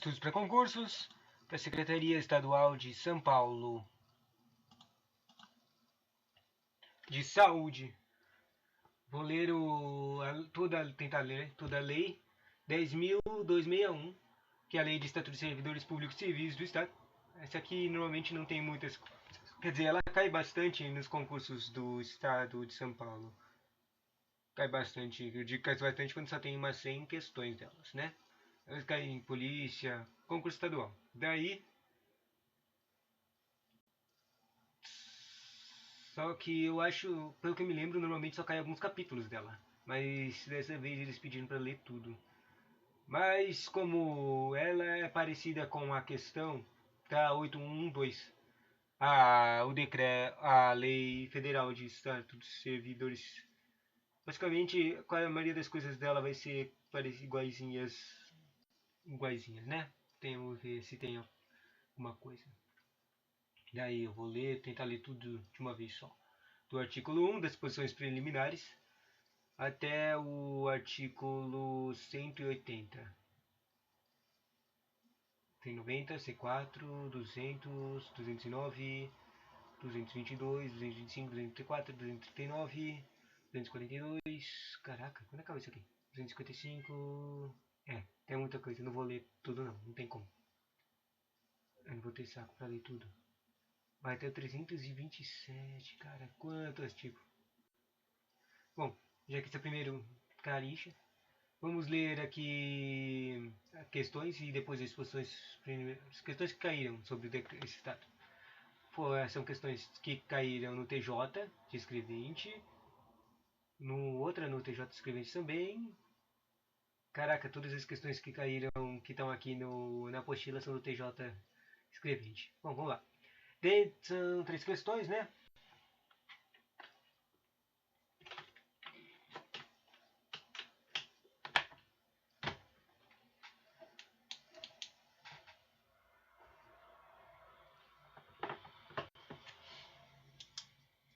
estudos para concursos da Secretaria Estadual de São Paulo de Saúde. Vou ler tentar ler toda a lei 10.261, que é a Lei de Estatuto de Servidores Públicos Civis do Estado. Essa aqui normalmente não tem muitas, quer dizer, ela cai bastante nos concursos do Estado de São Paulo. Cai bastante, eu digo que cai bastante quando só tem umas 100 questões delas, né? Elas caem em polícia, concurso estadual. Daí, só que eu acho, pelo que eu me lembro, normalmente só cai alguns capítulos dela. Mas dessa vez eles pediram para ler tudo. Mas como ela é parecida com a questão da 8112, a Lei Federal de Estatuto dos Servidores, basicamente a maioria das coisas dela vai ser iguaizinhas, né? Temos ver se tem alguma coisa. Daí eu vou tentar ler tudo de uma vez só. Do artigo 1 das disposições preliminares até o artigo 180. Tem 90, C4, 200, 209, 222, 225, 234, 239, 242. Caraca, quando acaba isso aqui? 255. Tem muita coisa. Não vou ler tudo não tem como. Eu não vou ter saco pra ler tudo. Vai até 327, cara. Quanto artigo? Bom, já que esse é o primeiro caricha, vamos ler aqui questões e depois as exposições. As questões que caíram sobre esse estado. São questões que caíram no TJ de escrevente, outra no TJ de escrevente também. Caraca, todas as questões que caíram, que estão aqui na apostila, são do TJ escrevente. Bom, vamos lá. São 3 questões, né?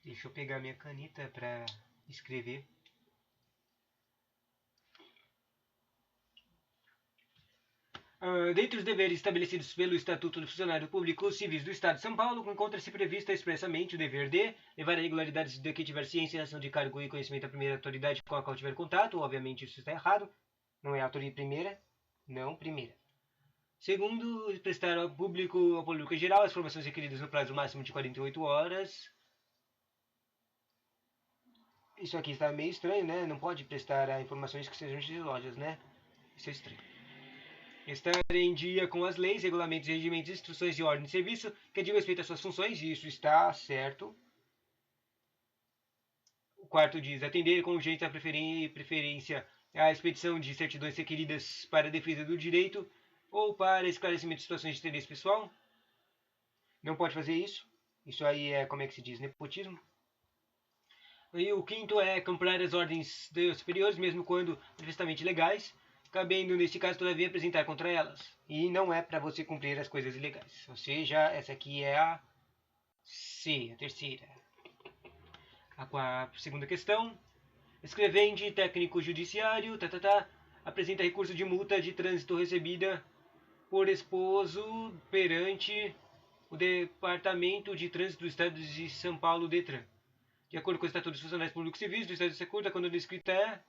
Deixa eu pegar minha caneta para escrever. Dentre os deveres estabelecidos pelo Estatuto do Funcionário Público Civis do Estado de São Paulo, encontra-se prevista expressamente o dever de levar a regularidade de que tiver ciência, ação de cargo e conhecimento da primeira autoridade com a qual tiver contato. Obviamente isso está errado. Não é a autoridade primeira. Não, primeira. Segundo, prestar ao público em geral as informações requeridas no prazo máximo de 48 horas. Isso aqui está meio estranho, né? Não pode prestar informações que sejam sigilosas, né? Isso é estranho. Estar em dia com as leis, regulamentos, regimentos, instruções e ordem de serviço que digam respeito às suas funções, e isso está certo. O quarto diz atender com urgência a preferência à expedição de certidões requeridas para a defesa do direito ou para esclarecimento de situações de interesse pessoal. Não pode fazer isso. Isso aí é, como é que se diz, nepotismo. E o quinto é comprar as ordens superiores, mesmo quando manifestamente legais, cabendo, neste caso, todavia apresentar contra elas. E não é para você cumprir as coisas ilegais. Ou seja, essa aqui é a C, a terceira. A segunda questão. Escrevente técnico judiciário, apresenta recurso de multa de trânsito recebida por esposo perante o Departamento de Trânsito do Estado de São Paulo, DETRAN. De acordo com o Estatuto dos Funcionários Públicos Civis do Estado de Securta, quando descrita é...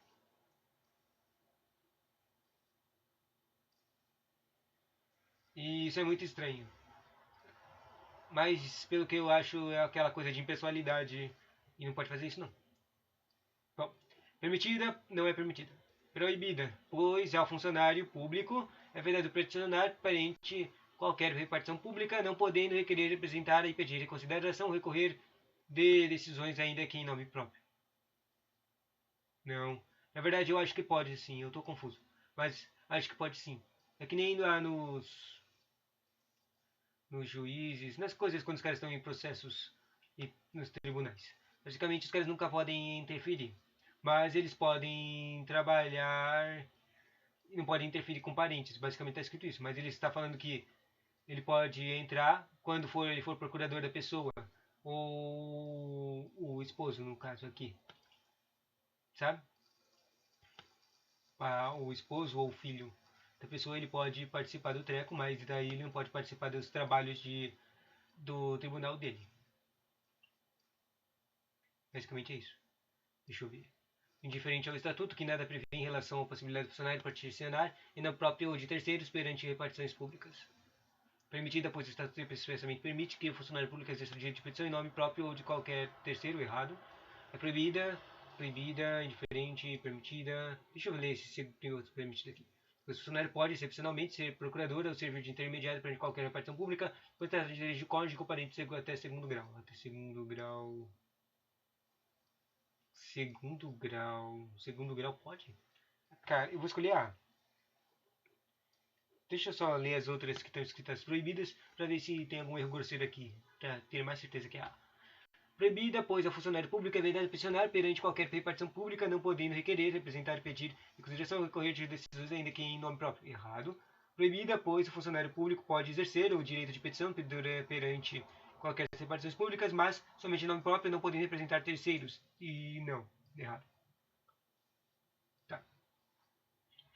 E isso é muito estranho. Mas, pelo que eu acho, é aquela coisa de impessoalidade. E não pode fazer isso, não. Bom, permitida, não é permitida. Proibida, pois ao funcionário público é vedado pressionar perante qualquer repartição pública, não podendo requerer, representar e pedir reconsideração ou recorrer de decisões ainda que em nome próprio. Não. Na verdade, eu acho que pode sim, eu tô confuso. Mas acho que pode sim. É que nem lá nos juízes, nas coisas quando os caras estão em processos e nos tribunais. Basicamente, os caras nunca podem interferir. Mas eles podem trabalhar e não podem interferir com parentes. Basicamente está escrito isso. Mas ele está falando que ele pode entrar quando ele for procurador da pessoa. Ou o esposo, no caso aqui. Sabe? O esposo ou o filho. da pessoa, ele pode participar do treco, mas daí ele não pode participar dos trabalhos do tribunal dele. Basicamente é isso. Deixa eu ver. Indiferente ao estatuto, que nada prevê em relação à possibilidade do funcionário particionar e no próprio ou de terceiros perante repartições públicas. Permitida, pois o estatuto expressamente permite que o funcionário público exerça o direito de petição em nome próprio ou de qualquer terceiro, errado. É proibida, indiferente, permitida. Deixa eu ler se tem outro permitido aqui. O funcionário pode, excepcionalmente, ser procurador ou servir de intermediário perante qualquer repartição pública, pois trata de direito de cônjuge com parente até segundo grau. Até segundo grau. Segundo grau. Segundo grau pode? Cara, eu vou escolher A. Deixa eu só ler as outras que estão escritas proibidas para ver se tem algum erro grosseiro aqui, para ter mais certeza que é A. Proibida, pois ao funcionário público é vedado peticionar perante qualquer repartição pública, não podendo requerer, representar, pedir em consideração ou recorrer de decisões ainda que em nome próprio. Errado. Proibida, pois o funcionário público pode exercer o direito de petição perante qualquer repartições públicas, mas somente em nome próprio, não podendo representar terceiros. E não. Errado. Tá.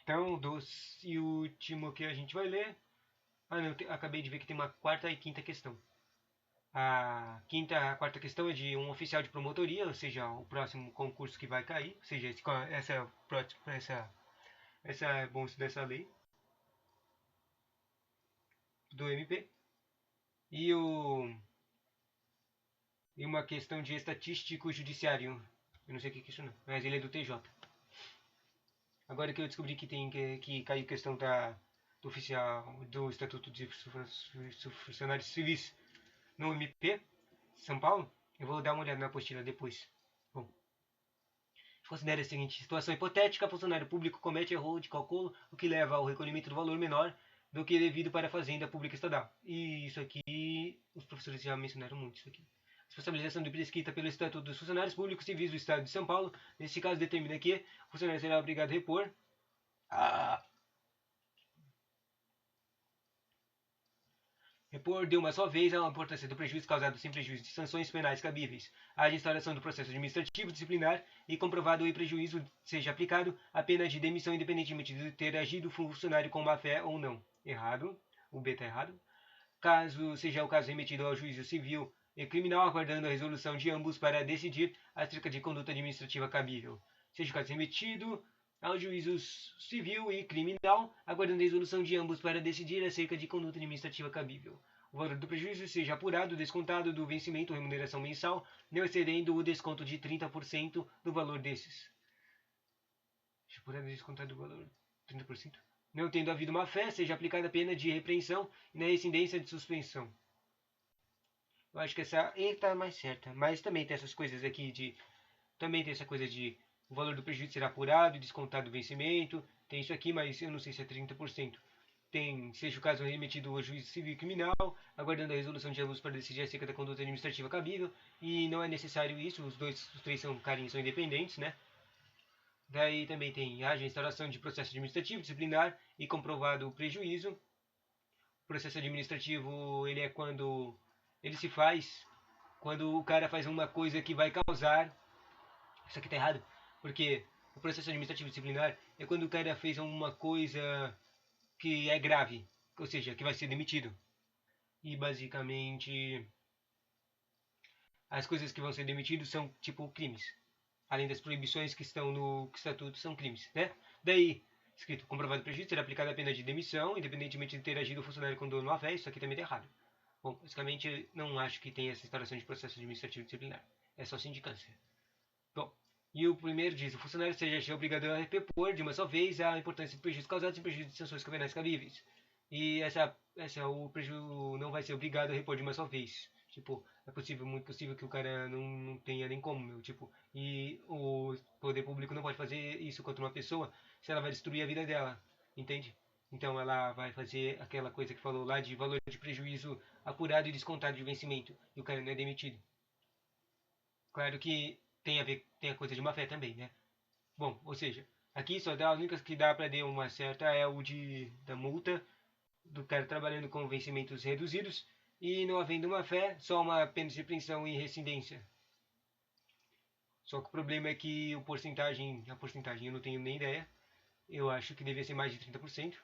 Então, e o último que a gente vai ler. Ah, não, acabei de ver que tem uma quarta e quinta questão. A quarta questão é de um oficial de promotoria, ou seja, o próximo concurso que vai cair, ou seja, essa é bom dessa lei do MP. E uma questão de estatístico judiciário. Eu não sei o que é isso não, mas ele é do TJ. Agora que eu descobri que tem que caiu questão do oficial do Estatuto de Funcionários Civis no MP São Paulo, eu vou dar uma olhada na apostila depois. Bom, considere a seguinte situação hipotética: funcionário público comete erro de cálculo, o que leva ao recolhimento do valor menor do que devido para a Fazenda Pública Estadual. E isso aqui, os professores já mencionaram muito isso aqui. Responsabilização de prescrita pelo Estatuto dos Funcionários Públicos Civis do Estado de São Paulo. Nesse caso, determina que o funcionário será obrigado a repor repor de uma só vez a importância do prejuízo causado sem prejuízo de sanções penais cabíveis, a instauração do processo administrativo disciplinar e comprovado o prejuízo seja aplicado a pena de demissão independentemente de ter agido o funcionário com má fé ou não. Errado. O B está errado. Caso seja o caso remetido ao juízo civil e criminal, aguardando a resolução de ambos para decidir acerca de conduta administrativa cabível. Seja o caso remetido ao juízo civil e criminal, aguardando a resolução de ambos para decidir acerca de conduta administrativa cabível. O valor do prejuízo seja apurado, descontado do vencimento ou remuneração mensal, não excedendo o desconto de 30% do valor desses. Apurado, descontado do valor 30%. Não tendo havido má fé, seja aplicada a pena de repreensão e na rescindência de suspensão. Eu acho que essa está mais certa, mas também tem essas coisas aqui de... Também tem essa coisa de o valor do prejuízo será apurado e descontado do vencimento. Tem isso aqui, mas eu não sei se é 30%. Tem, seja o caso remetido ao juízo civil e criminal, aguardando a resolução de ambos para decidir acerca da conduta administrativa cabível. E não é necessário isso, os três são independentes, né? Daí também tem a instauração de processo administrativo, disciplinar e comprovado o prejuízo. O processo administrativo, ele é quando ele se faz quando o cara faz uma coisa que vai causar... Isso aqui tá errado, porque o processo administrativo disciplinar é quando o cara fez uma coisa que é grave, ou seja, que vai ser demitido. E basicamente as coisas que vão ser demitidas são tipo crimes. Além das proibições que estão no estatuto, são crimes, né? Daí, escrito, comprovado prejuízo, será aplicada a pena de demissão, independentemente de ter agido o funcionário com dolo à fé. Isso aqui também está errado. Bom, basicamente, não acho que tenha essa instauração de processo administrativo disciplinar. É só sindicância. Bom, e o primeiro diz, o funcionário seja obrigado a repor de uma só vez a importância do prejuízo causado sem prejuízo de sanções penais cabíveis. E o prejuízo não vai ser obrigado a repor de uma só vez. Tipo, é possível, muito possível que o cara não tenha nem como, meu, tipo, e o poder público não pode fazer isso contra uma pessoa se ela vai destruir a vida dela, entende? Então ela vai fazer aquela coisa que falou lá de valor de prejuízo apurado e descontado de vencimento, e o cara não é demitido. Claro que tem a coisa de má fé também, né? Bom, ou seja, aqui só dá, a única que dá para dar uma certa é o da multa do cara trabalhando com vencimentos reduzidos e não havendo má fé, só uma pena de repreensão e rescindência. Só que o problema é que a porcentagem eu não tenho nem ideia. Eu acho que devia ser mais de 30%.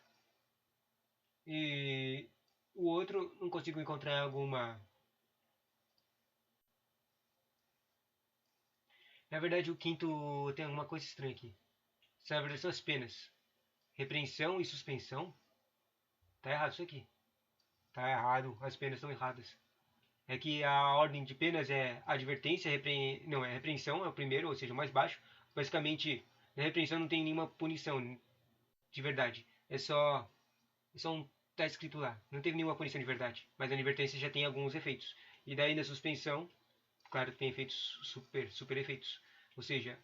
E o outro não consigo encontrar alguma. Na verdade, o quinto tem alguma coisa estranha aqui. Na verdade, são as penas. Repreensão e suspensão. Tá errado isso aqui. Tá errado. As penas estão erradas. É que a ordem de penas é advertência, não, é repreensão, é o primeiro, ou seja, o mais baixo. Basicamente, na repreensão não tem nenhuma punição de verdade. É só um. Tá escrito lá. Não teve nenhuma punição de verdade. Mas a advertência já tem alguns efeitos. E daí na suspensão, claro que tem efeitos super efeitos. Ou seja,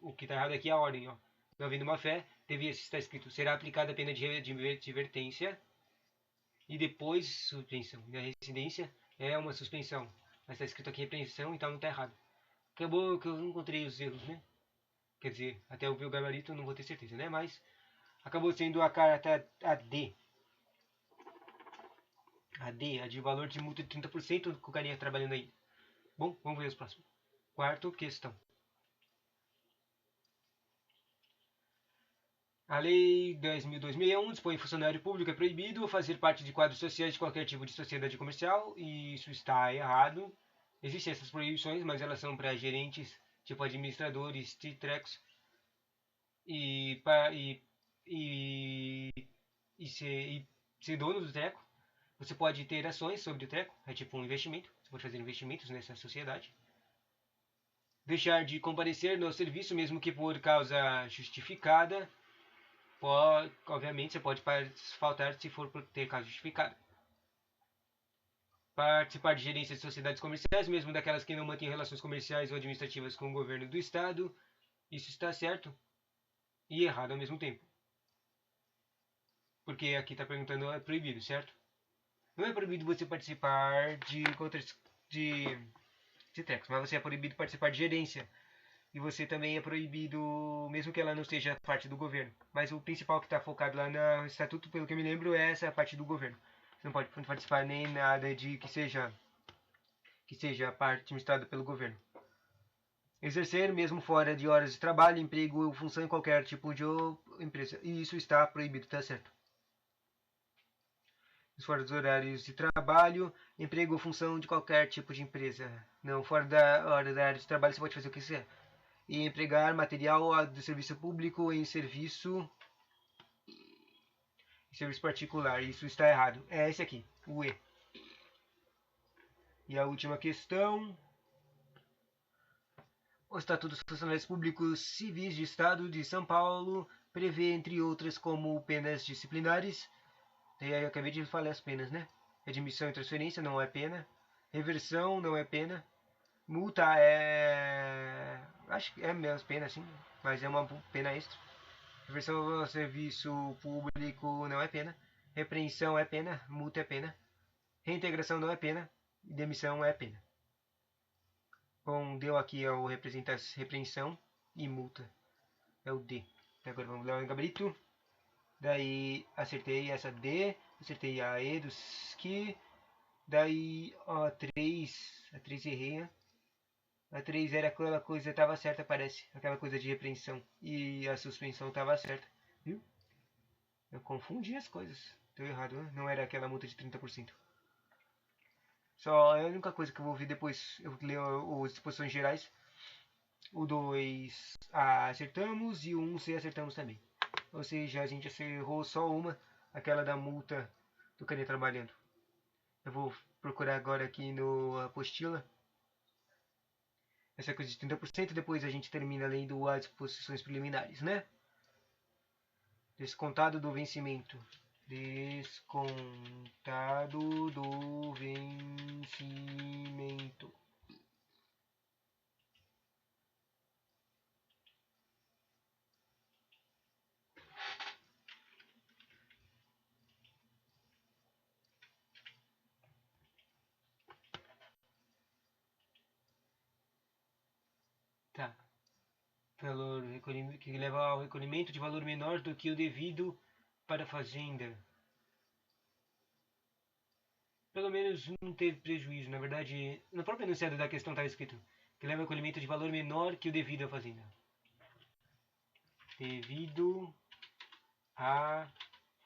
o que está errado aqui é a ordem. Ó. Não havendo má fé, devia estar escrito: será aplicada a pena de advertência e depois suspensão. Na residência é uma suspensão. Mas está escrito aqui repreensão, então não está errado. Acabou que eu não encontrei os erros, né? Quer dizer, até eu ver o gabarito não vou ter certeza, né? Mas acabou sendo a carta AD. AD, a de valor de multa de 30% com o carinha trabalhando aí. Bom, vamos ver os próximos. Quarta questão. A Lei 10.000/2001 dispõe que funcionário público é proibido fazer parte de quadros sociais de qualquer tipo de sociedade comercial, e isso está errado. Existem essas proibições, mas elas são para gerentes, tipo administradores, titrecos, e, e, ser dono do treco. Você pode ter ações sobre o treco, é tipo um investimento, você pode fazer investimentos nessa sociedade. Deixar de comparecer no serviço, mesmo que por causa justificada. Obviamente, você pode faltar se for por ter causa justificada. Participar de gerência de sociedades comerciais, mesmo daquelas que não mantêm relações comerciais ou administrativas com o governo do estado. Isso está certo e errado ao mesmo tempo. Porque aqui está perguntando, é proibido, certo? Não é proibido você participar de trecos, mas você é proibido participar de gerência. E você também é proibido, mesmo que ela não seja parte do governo. Mas o principal que está focado lá no estatuto, pelo que eu me lembro, é essa parte do governo. Você não pode participar nem nada de que seja parte administrada pelo governo. Exercer, mesmo fora de horas de trabalho, emprego ou função em qualquer tipo de empresa. E isso está proibido, tá certo? Fora dos horários de trabalho, emprego ou função de qualquer tipo de empresa. Não, fora da hora da área de trabalho você pode fazer o que quiser. E empregar material do serviço público em serviço particular. Isso está errado. É esse aqui, o E. E a última questão. O Estatuto dos Funcionários Públicos Civis de Estado de São Paulo prevê, entre outras, como penas disciplinares. E aí eu acabei de falar as penas, né? Admissão e transferência não é pena. Reversão não é pena. Multa é. Acho que é menos pena, sim. Mas é uma pena extra. Reversão ao serviço público não é pena. Repreensão é pena. Multa é pena. Reintegração não é pena. Demissão é pena. Bom, deu aqui o repreensão e multa. É o D. Agora vamos lá no gabarito. Daí acertei essa D. Acertei a E do SKI. Daí a 3. A 3 errei, né? A 3 era aquela coisa, estava certa, parece. Aquela coisa de repreensão. E a suspensão estava certa. Viu? Eu confundi as coisas. Deu errado, né? Não era aquela multa de 30%. Só é a única coisa que eu vou ver depois. Eu leio as disposições gerais. O 2 acertamos e o 1 C acertamos também. Ou seja, a gente acertou só uma, aquela da multa do carinha trabalhando. Eu vou procurar agora aqui no apostila. Essa coisa de 30%, depois a gente termina lendo as disposições preliminares, né? Descontado do vencimento. Descontado do vencimento. Tá. Valor que leva ao recolhimento de valor menor do que o devido para a fazenda. Pelo menos não teve prejuízo. Na verdade, no próprio enunciado da questão estava escrito que leva ao recolhimento de valor menor que o devido à fazenda. Devido à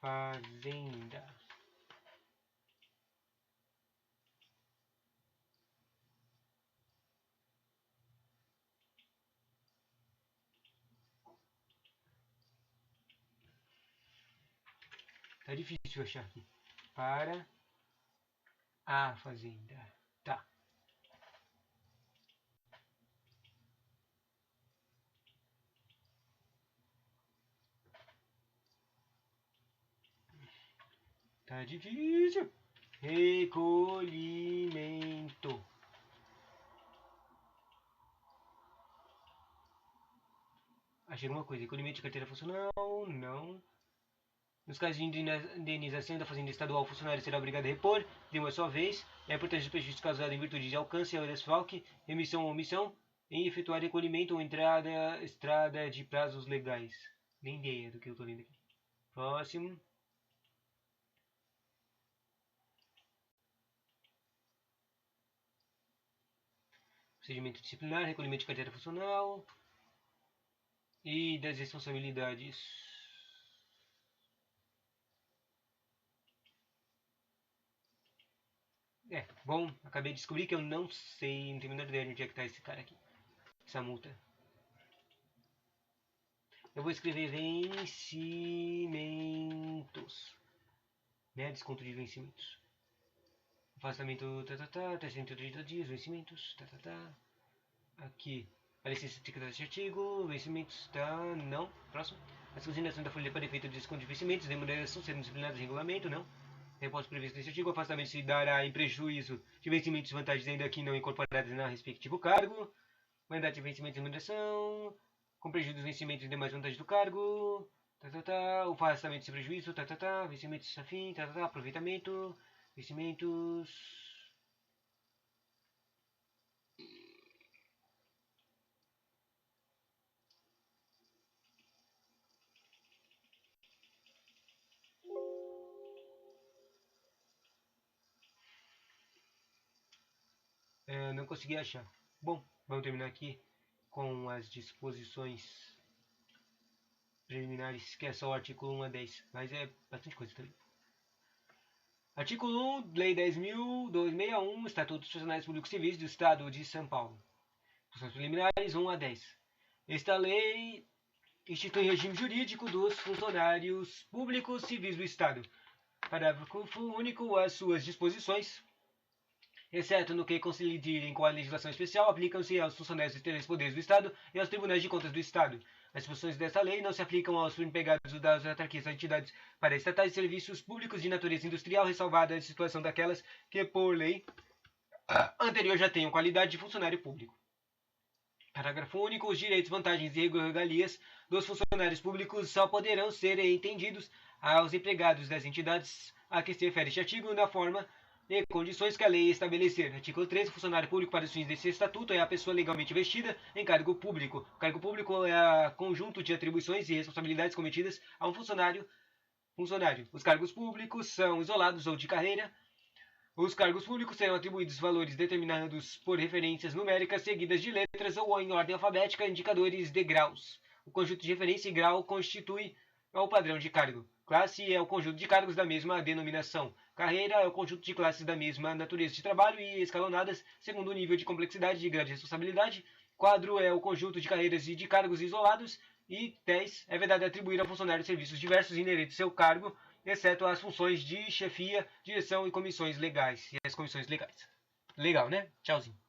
Fazenda. Tá difícil achar aqui. Para a fazenda. Tá. Tá difícil. Recolhimento. Achei alguma coisa. Recolhimento de carteira funcional. Não. Nos casos de indenização da fazenda estadual, o funcionário será obrigado a repor, de uma só vez, é importante o prejuízo causado em virtude de alcance ou desfalque, remissão ou omissão, em efetuar recolhimento ou estrada de prazos legais. Nem ideia do que eu tô lendo aqui. Próximo. Procedimento disciplinar, recolhimento de carteira funcional e das responsabilidades. Bom, acabei de descobrir que eu não sei, não tenho a menor ideia de onde é que tá esse cara aqui. Essa multa. Eu vou escrever vencimentos. Né? Desconto de vencimentos. Afastamento, até 130 dias, vencimentos, Aqui, a licença típica deste artigo, vencimentos, não. Próximo. As consignações da folha para efeito de desconto de vencimentos, remuneração serão disciplinadas em regulamento, não. Repórter previsto neste artigo, afastamento se dará em prejuízo de vencimentos e vantagens ainda que não incorporadas na respectivo cargo. Mandato de vencimento e remuneração, com prejuízo dos vencimentos e demais vantagens do cargo. O afastamento sem prejuízo, vencimentos afim, aproveitamento, vencimentos. Não consegui achar. Bom, vamos terminar aqui com as disposições preliminares, que é só o artigo 1 a 10, mas é bastante coisa também. Artigo 1, Lei 10.261, Estatuto dos Funcionários Públicos Civis do Estado de São Paulo. Funções preliminares 1 a 10. Esta lei institui regime jurídico dos funcionários públicos civis do Estado. Parágrafo único. As suas disposições, exceto no que coincidirem com a legislação especial, aplicam-se aos funcionários dos três poderes do Estado e aos tribunais de contas do Estado. As disposições desta lei não se aplicam aos empregados das autarquias das entidades paraestatais e serviços públicos de natureza industrial, ressalvada a situação daquelas que, por lei anterior, já tenham qualidade de funcionário público. Parágrafo único. Os direitos, vantagens e regalias dos funcionários públicos só poderão ser entendidos aos empregados das entidades a que se refere este artigo na forma e condições que a lei estabelecer. Artigo 13. O funcionário público para os fins desse estatuto é a pessoa legalmente investida em cargo público. O cargo público é o conjunto de atribuições e responsabilidades cometidas a um funcionário. Os cargos públicos são isolados ou de carreira. Os cargos públicos serão atribuídos valores determinados por referências numéricas seguidas de letras ou em ordem alfabética, indicadores de graus. O conjunto de referência e grau constitui o padrão de cargo. Classe é o conjunto de cargos da mesma denominação. Carreira é o conjunto de classes da mesma natureza de trabalho e escalonadas segundo o nível de complexidade e grau de responsabilidade. Quadro é o conjunto de carreiras e de cargos isolados. E 10. É verdade atribuir ao funcionário serviços diversos inerentes ao seu cargo, exceto as funções de chefia, direção e comissões legais. E as comissões legais. Legal, né? Tchauzinho.